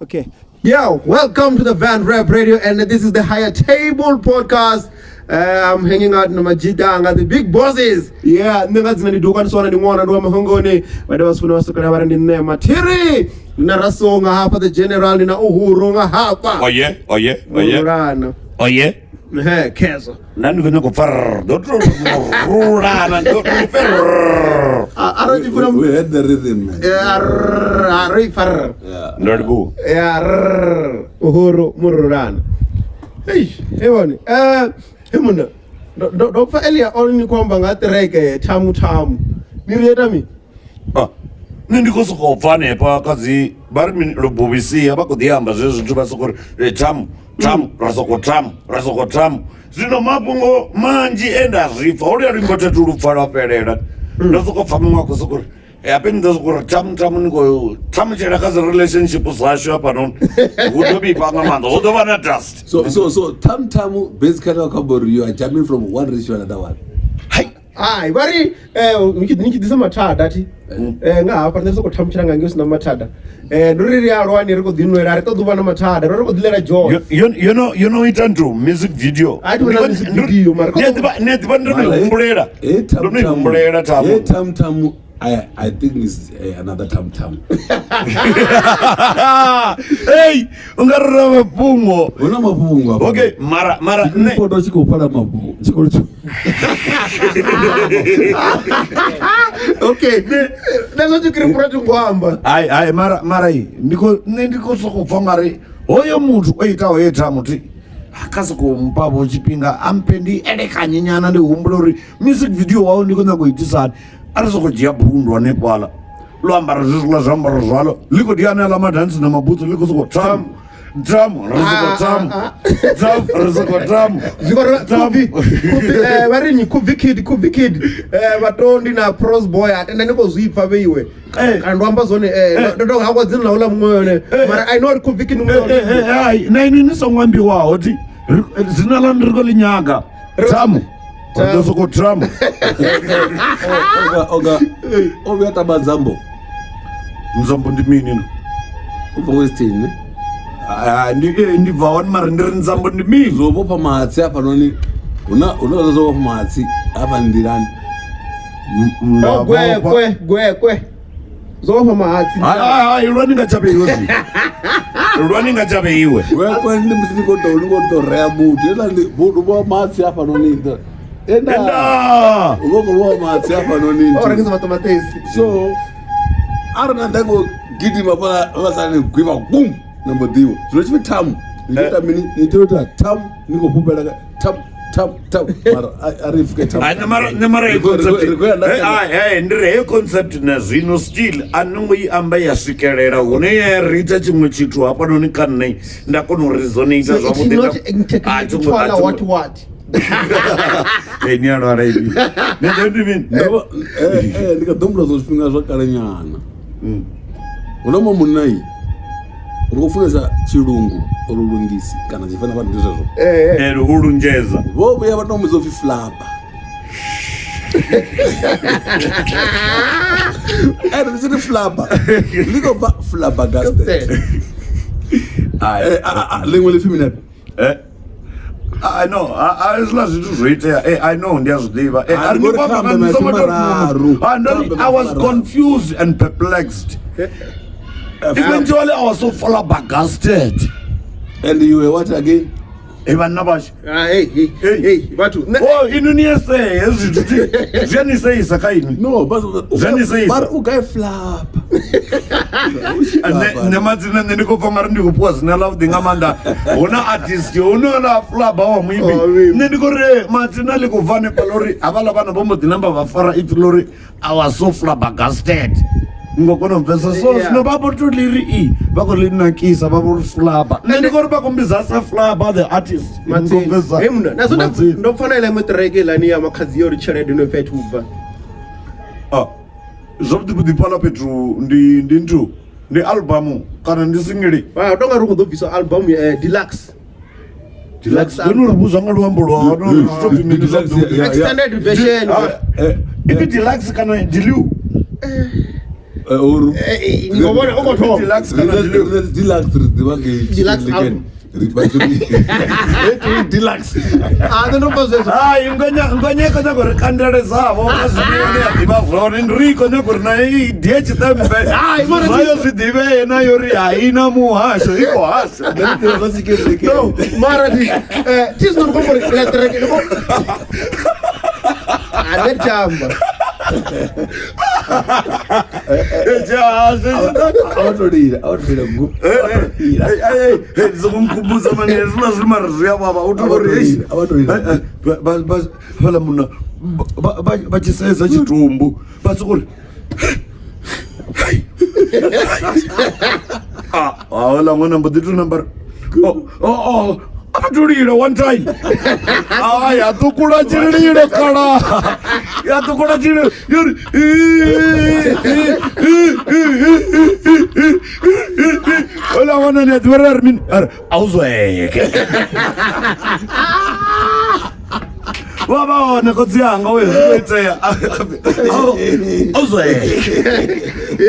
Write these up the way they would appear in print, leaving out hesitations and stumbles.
Okay. Yo, welcome to the Van Rap Radio, and this is the Higher Table Podcast. I'm hanging out in Majidanga, the big bosses. Yeah, niggas na diduka nisona ni mwana ndo mahongoni. Wada wasifuna wasukana wara ni nema. Tiri! Na rasonga hapa, the general ni na uhuru nga hapa. Oye. Urana. Oye. Kezo. Nani kuna kufarr. Dotro urana. Dotro farr. We had the rhythm, man. Farr. Nerdbu. Uhuru mururana. Hey, hewani. Hemuna. Don't for earlier only kwamba ngatereke Thamu Thamu. Niriyeta mi? Nindiko soko fane pa kazi bari min robobisi abako diamba zezu tuba soko Thamu rasoko Thamu. Zino mapungo manji enda rifa. Ori arimbote tulufara perera. Ndosoko famu wako soko. Happen those go Thamu niko Thamu chera kazi relationship usasho hapa non. Udobi panga mando. Udobana trust. So Thamu Thamu basically you are jumping from one race to another one. Hai, bari nikidisa mathada ati. Nga hapa ndesoko Thamu chiranga ngiyosina mathada. Ndoriri alwani riko dinwera ari toduvana mathada. Riko dilera joy. You know it andrew music video. I do music video marko. Net bandro umbrella. Thamu Thamu I think is another Thamu Thamu. Hey, ungarara mapungo. Una mapungo. Okay, mara Poto chiko pala mapungo. Okay. Nazo chikiripura chungwamba. Ai mara hii. Ndiko soko fangari. Oyo muntu oita Thamu ti. Akasiko mpabo chipinga ampendi kanyinyana ndi umblori music video wao ndiko nakuitisana. Arisoko jiyabhundwa nepala lwambara zizula zambara zvalo liko diana la madansi na mabutsu liko soko Thamu risoko Thamu varinyi khubvi kid vatondi na pros boy atenda nikozvipa veiwe kandwamba zone ndoto hako dzini laula mwoyo mara I know khubvi kid hai naini nisongwambiwawo ti zina lani riko linyaga Thamu ndosoko Thamu. Oga tabazambo. Mzambo ndi mini no. Uba western. Ndibva wani mara ndiri nzambo ndi mini. Zobopa mahatsi apa noni. Una zobopa mahatsi apa ndirani. Gwe. Zobopa mahatsi. Running chabe iwe. Gwe ndi msiko to rea mutu. Ela ndi bodo mahatsi apa noni. Enda ugo mahatsi apa noni. Orangiza matomatesi. So arana ndago gidi mapala vasane gwiva boom number diwo. Zvochive Thamu. Ndita mini nitota Thamu niko pupela Thamu mara arifike Thamu. Nemara concept. Ndire concept na zino still anongo amba yasvikerera une yarita chimwe chitu hapa noni kanai ndakono resonate zvabude. What? Ni ano hivi. Ndikadombula zosvinga zvakaranyana. Unoma munai. Unofunesa chirungu urulungisi kana chifana vanhu ndizvo. Urunjeza. Vobuya vanomuzofi flaba. Ndisiti flaba. Ndikobva flabbergasted. Lengwe lefeminine. I know. I know. I was confused and perplexed. Eventually, I was so flabbergasted. And you were what again? Even Nabash. Hey, Batu. Oh, Indonesia say, Jenny says, Sakaini. No, but Jenny says, but who guy flap? And the Martin and the Nico Famarni was not love the Amanda. Una artist, you know, la flap, or maybe. Nenigore, Martinelli, Vane Palori, Avalabana Bombo, the number of Farah Itlori. I was so flabbergasted. Ngokono mpesa so no babo to liri bako lina kisa babo flaba nendigora bako mbizasa flaba the artist mpesa hemna nazo ndofana ile mutregela ni ya Makhadzi yo richard no fethuva zobdi budi pala petru ndi album kana ndi singeli donga ruko dobisa album deluxe Don't rubuza ngalwambo lwa extended version ipi deluxe kana dilu or ngobona uko Deluxe kana deluxe. deluxe Deluxe album. Deluxe. Não fazer isso. Ai, ngonya kana gore kandele zavo kazibone adiba vone ndriko nyakuri na idiechi tambe. Ai, mara mayo zidive na yori haina muhasho iko hasa. No, mara di. Tis não compor eletrike. Ade chamba. Autorida go. Zokumkhumbuza manje zona zimarizwa baba uthi bas hala muna bachiseza chitumbu basukuri wala ngona mboditu number oh abatulira one time yatukula chilile kala yatukula chilile yuri wala wana ni adwarar min auzweke baba wana kotsianga wezeya auzweke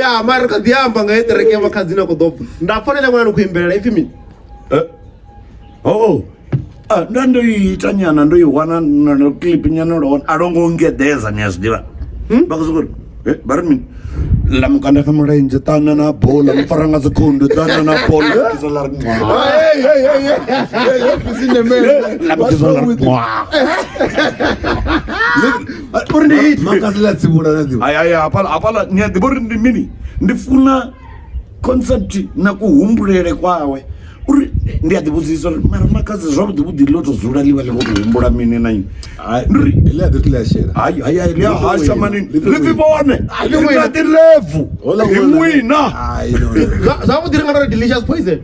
ya mara kadiamba ngaitereke Makhadzi na kudopa ndafanele mwana kuimbelela ifi mimi ndandoiita nyana ndoiwana clip nyana ndoona adongongedheza niyazvidiva bakuzukuri barimini lamukanda kamurenje tananabo lamufara zikundu tananabo apala nyadhibori ndimini ndifuna concept nakuhumbulele kwawe uri ndiyadzibudzisa uri mara Makhadzi zvavudi vudi lotozvura liva lekuhumbura mini naini liyahasha manini livivone ringati refu imwina zavudi ringana delicious poison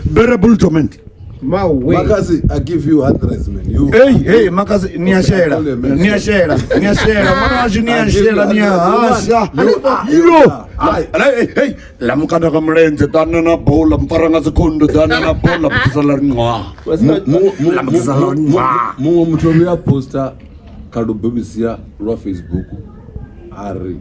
bearable torment Makhadzi, I give you 100 man. Hey, Makhadzi, niyashela. Mwana washi niyashela, niyahasha. Hey, lamukanda kamurenje, tananabo, lamufara zikundu, tananabo, lamukisala rinwa. Lamukisala rinwa. Mungu mtomia poster, kado bebisia, rwa Facebook, ari.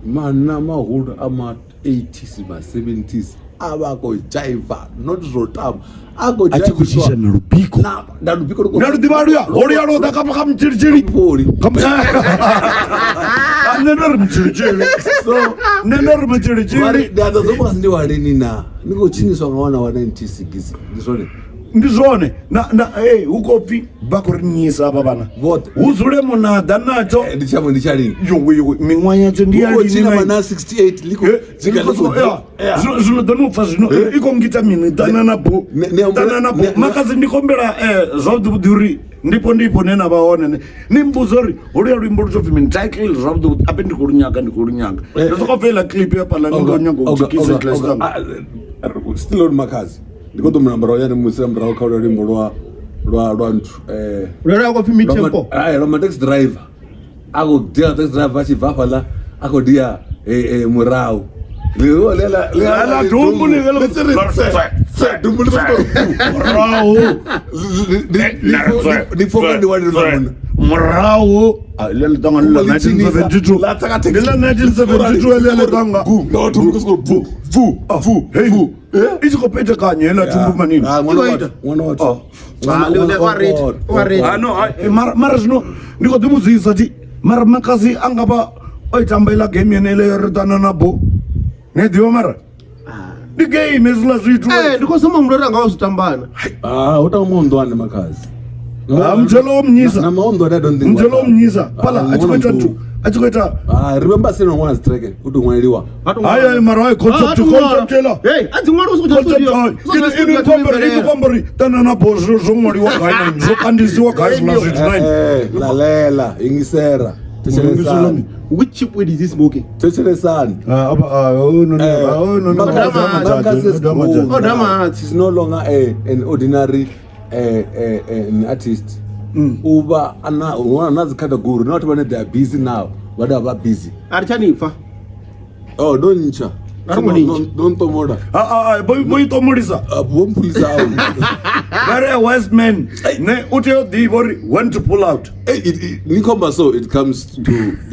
Mana mahuda ama 80s, ma 70s. Abako jaiva, not rotam. Ako jaiva. Achikuchisha na rupiko. Na rupiko ruko. Na rudimaruya. Hori yaro da kapa kam chirichiri. Pori. Nenar mchirichiri. So nenar mchirichiri. Dada zoba ndi walini na. Niko chini so ngawana wa 90s gizi. Ndizvone ukopi bakurinyisa apa bana uzule munada nacho ndichalini yowe mimwa yacho ndiyalini mana 68 liko zvino donopfa zvino iko ngita mini tananabo Makhadzi ndikombera zvavudi uri ndipo nena vaone nimbuzo uri uriya rwimbo ruchobvi mini title zvavudi ape ndikurunyaka ndizokobvela clip yapala ndingonyanga kuchikisa still on Makhadzi ndikoto mnambara yana musira mrao kaula rimbo rwa ntu rwa kwa fimi tempo rwa taxi driver ako dia taxi driver achibva pala ako dia murao lela dumbu ni velo dumbu murao ni foka ni wadi murao lela tanga lela 1972 lela 1972 lela tanga no tumbu kusko vu hey ichikopeta kanye ela tumbu manini mwana wacho mara zvino ndikodzimudzisa ti mara Makhadzi angapa oitambela game yenele yoritananabo nediwa mara ndi game ezvina zvitu ndikosoma murori anga wazvitambana utaumondwane Makhadzi mjelo omnyisa mjelo omnyisa pala achikoita remember saying one strike kuti mwaliwa hayi mara hayi concept ela hey adzimwana ini kombori tananabo zvomwaliwa gaina zvokandisiwa gaina zvitu nine lalela ingisera which chip weed is this smoking Techelesani Makhadzi is no longer an ordinary an artist uba anazikanda guru not when they are busy now what are busy arichanifa don't tomoda boy tomorisa bompulisa very wise man ne uteo divori when to pull out nikomba so it comes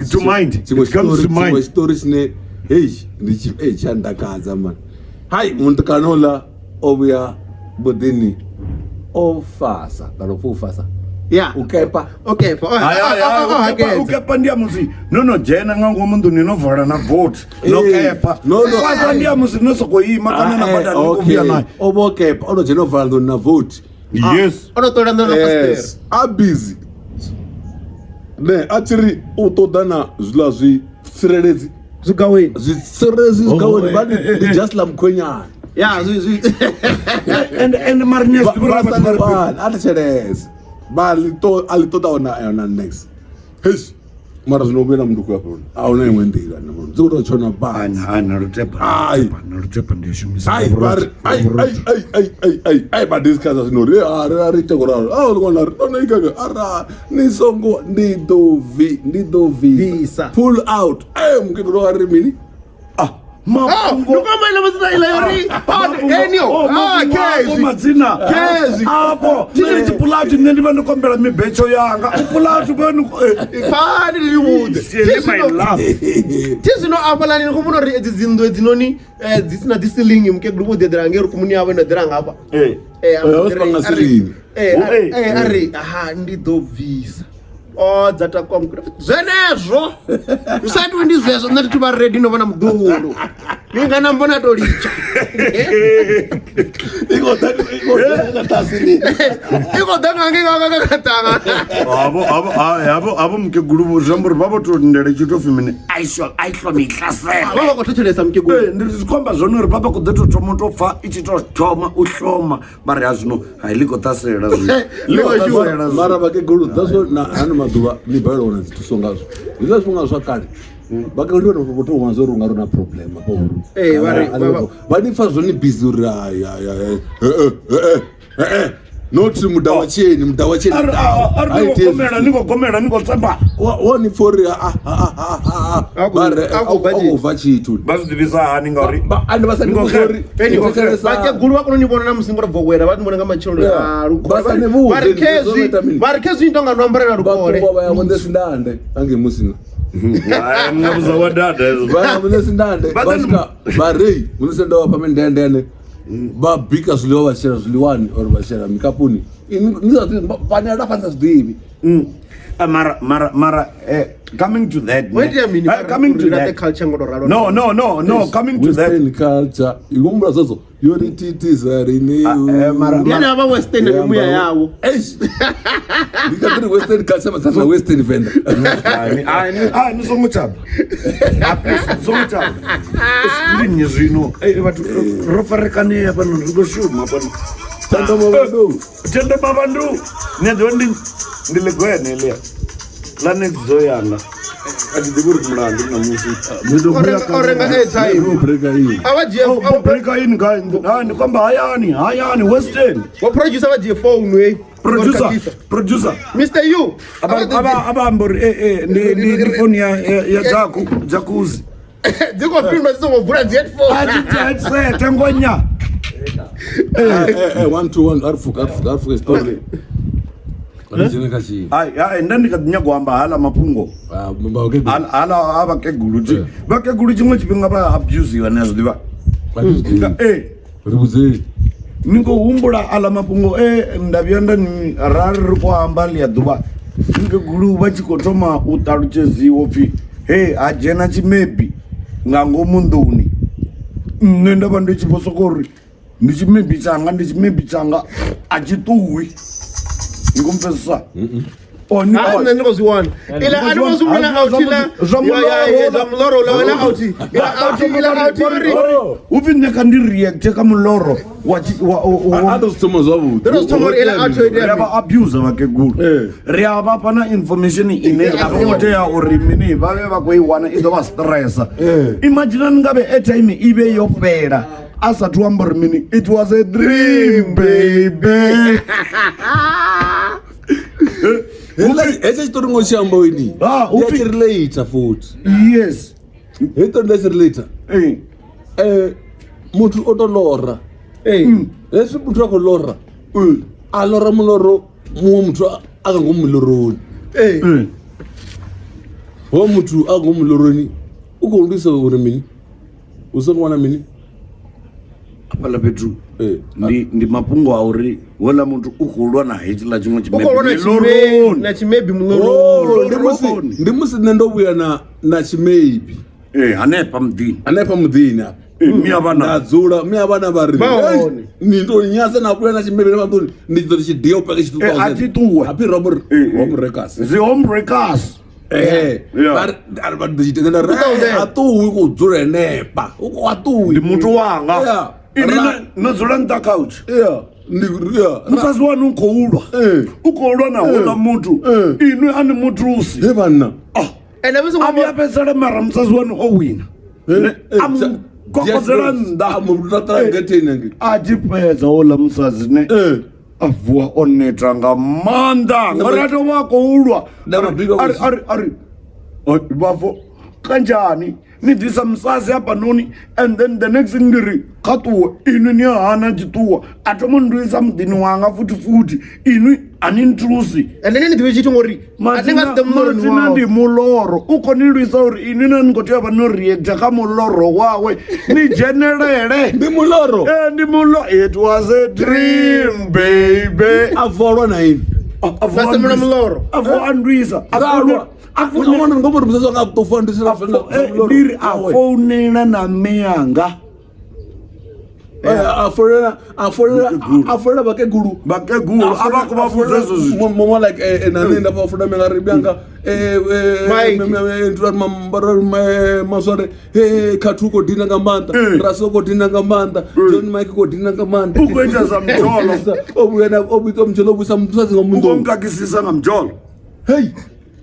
to mind it comes to mind stories ne hey ndichi chandakaza man hai muntu kanola obuya bodini ofasa ofasa yeah ukepa ukepa ndia musi no jena ngango mundu ninovhara na vote no kepa no kwasa ndia musi no sokoyima kana na bada nikuvia naye obokepa ono jenovhara na vote yes ono tola ndo yes abusy ne atiri utodana zila zwi tsireledzi zvigaweni zvigaweni vani just la mkhwenyana yeah and marines atacheleza alitoda ona next hesh mara zvinobena mundu kuyapo auna imwe ndira namundu dzikutochona narutepa ndiyashumisa ai badiscussa zvinori aritegoraro aolikona ritonoikaga ara nisongo ndidovisa pull out mukekoroari mini madzina tine ndiva ndikombera mibecho yanga tizvinoambalanini komunori edzi dzinzwe dzinoni dzisina dhisilingi mukeguru udhedhera ngeri kumuni yavo inodhera ngapa ari ndidobvisa dzatakwamukira zvenezvo usati wendizvezvo ndati tuva redi novana mudhuru ningana mbona tolicha ikodhangange avo mukeguru zvambori vavotondere chitofimini vavakotochelesa mukeguru ndirizikomba zvonori papa kudzetotomotopfa ichitotoma uhloma vari hazvino hailikotasera mara vakeguru dhaso hano mazuva nibhairona dzitusongazvo zvila zvonga zvakare vakandionaotowanzorunga rona problem pauru vanifa zvoni bhizi noti muda wacheni ningogomera wani fori akubva chitu vazvidivisa hani ngauri vakeguru vakononivonana musingo rabvowera vatinonanga machirovari kezvi intonga noambarira rukore ndesindande ange musina mngabuza wadada munesindande varei munesendawa pamendendene vabhika zviliwa vachera zviliwani or vachera mikapuni pane adafanza zvidivi Mara, coming to that. Wait a minute. Coming to that. Culture no. Coming to that. Western culture. You go mbra zozo. Yori titis arini. Yana hava Western na muya yao. Because Western culture must have Western vendor. Ni songo chaba. Songo chaba. Linye zvino. Vatu rofarekane hapa ndo shuma hapa. Tendo babandu. Nedondi ndilegwene le. La next zoyana. Ati diburi kumlandi na musi. Orenga airtime. Breaker in guy. Ni kwamba hayani Western. Wa producer wa J4 unwe. Producer. Mr. You. Abambori ni phone ya jacuzzi. Diko pimba zizo mvura Z4. Ati tangonya. 1 arfuka story. Ndandikadinya kuhamba hala mapungo hala avakeguluchi vakeguluchi mwe chipinga va abusiwa nezvidiva ningohumbula ala mapungo ndavyanda ni rari kuhamba liyaduva nikegulu vachikotoma utalucheziwo pfi ajena chimebi ngango munduni nendava ndichiposokori ndichimebi changa achituwi Nikumpesa. Nikoziwana. Ila animozumina autila. Muloro la wala auti. Ila auti. Upi nekandi react kama muloro. Ados tomo zabu. Those tomo ila auti. Riaba abuse vakeguru. Riaba pana information ine apotea orimini. Vave vakuiwana idova stressa. Imagine ngabe airtime ibe yopera. Asa tuambor mini. It was a dream, baby. Ese story ngoshamba ini. Upi later food. Yes. Eto later. Mutu otolora. Ese mutu akolora. Alora muloro mutu akangomuloroni. Wo mutu akangomuloroni. Ukondisa urimini. usongwana mini apala petru ndi mafhungo a uri wala muthu u khou lwa na hetshiḽa tshiṅwe tshimebi na tshimebi muloroni. Ndi musi nṋe ndo vhuya na tshimebi hanefha muḓini hafha mia vhana vha ri ni ndo nyasa na vhuya na tshimebi na vhaḓoni ndi ḓo tshi dio pake tshi 2000 a tshi ṱuwe happy robber homewreckers zi homewreckers vha ḓo tshi tendela a ṱuwi khou dzula henefha a ṱuwi ndi muthu wanga ini na dzula nṱha couch musadzi wanu u khou lwa na houḽa muthu inwi a ni muthusi he vhanna a vhuya fhedzisela mara musadzi wanu o wina a mu kokodzela nnḓa a tshi fhedza houḽa musadzi ne a vuwa o neta nga maanḓa ngori a tou vha a khou lwa ari vhafo kanjani ni disa musadzi hafhanoni and then the next thing ndi ri kha ṱuwe inwi ni a hana tshiṱuwa a thoma nduisa muḓini wanga futhi inwi a ni nthusi ende ni ḓivhe tshithu ngori matsina ndi muloro u khou ni lwisa uri inwi na ni khou tea u vha no reacta kha muloro wawe ni dzhenelele ndi muloro ndi it was a dream baby a volwa na ini vasemula muloro a vo andwisa afuna ngomuri musadzi wanga tofa ndiri a founela na mme yanga afolela vakegulu a vha khou vha vhudza ezwo zwithu mama like nane nda funa menga ri byanga masware khathu ko dina nga maanḓa raso ko dina nga maanḓa John Mike ko dina nga maanḓa u khou ita zwa mjolo obuyena mjolo busa musadzi nga mundo u khou mkakisisa nga mjolo hey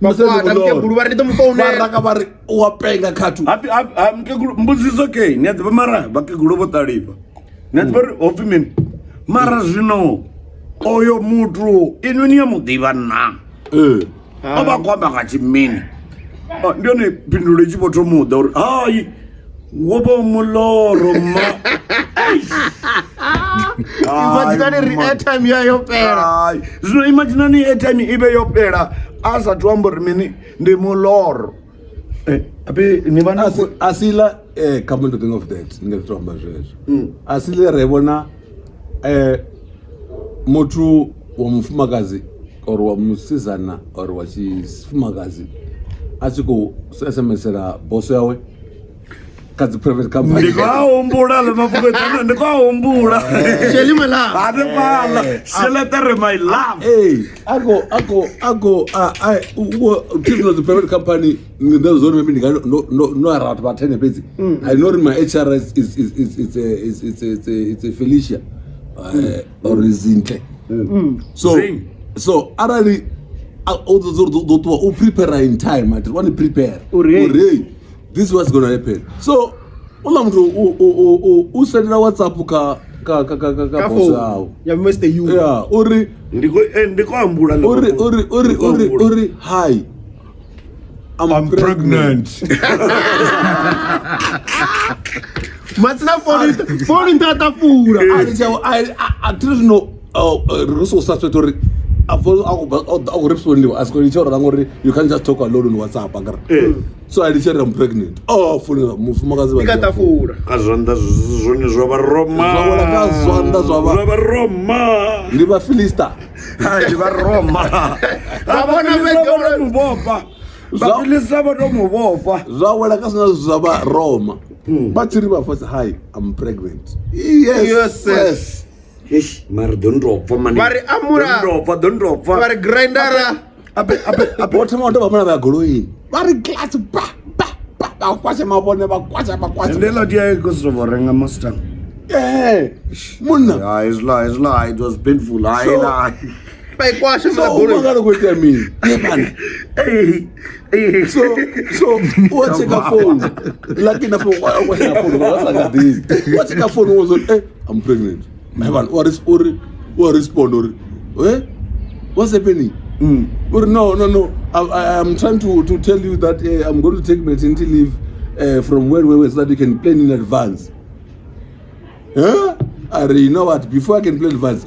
mkegulu vari ndi tomufonela varaka vari wa penga khathu mkegulu mbudziso ke ni a ḓivha mara vhakegulu vho ṱalifha ni a ḓivha uri hopfi mini mara zwino oyo muthu inwi ni ya muḓivha na o vha khou amba nga tshimini ndi yone phindulo i tshi vho thoma uḓa uri hayi wo vha muloro ma imaginani airtime yayo fhela zwino imaginani airtime i vhe yo fhela a sathu amba uri mini ndi muloro asila come to think of that ni nga to amba zwezwo asile re bona muthu wa mufumakadzi or wa musizana or wa tshifumakadzi a tshi khou SMS-ela boso yawe kha dzi private company ndi khou humbula le mafhungo eṱana ndi khou humbula sheli mala hanefhaḽa sheletere my love tizino dzi private company ndo zori maybe no around about 10 fhedzi I know my HRS it's a Felicia or Zintle so arali do to prepare in time I want to prepare this was going to happen so ula mtu usendela WhatsApp ka boss yao ya Mr. You uri ndiko ambula uri hi I'm pregnant matsina phone ntata fura I don't know resource suspect aku respondiwa asikoichora ngori you can't just talk alone on WhatsApp agar so I said I'm pregnant funa mufumakazi ikatafura kazwanda zwone zwa ba Roma zwawela kazwanda zwa ba Roma ndi ba Philista ndi ba Roma abona vegolo mubopa ba Philista ba to mubopa zwawela kasina zwa ba Roma batsiri ba fasa hi I'm pregnant yes Yes, maar don't drop for money. Vari amura. Don't drop. Vari grindera. Abe wathoma ndo bamana ba goloyini. Vari glass ba kwashe mabone ba kwashe. Ndela dia ikusivo renga Mustang. Munna. Yeah, it's lie. It was painful. Lie. Bai kwashe ma goloyini. So ungalo kwethe mina. So what's your phone? Lucky na phone. What's your phone? What's your phone? Was I'm pregnant. Man, what respond? What's happening? No. I'm trying to tell you that I'm going to take maternity leave from where so that you can plan in advance. Huh? You know what? Before I can plan in advance,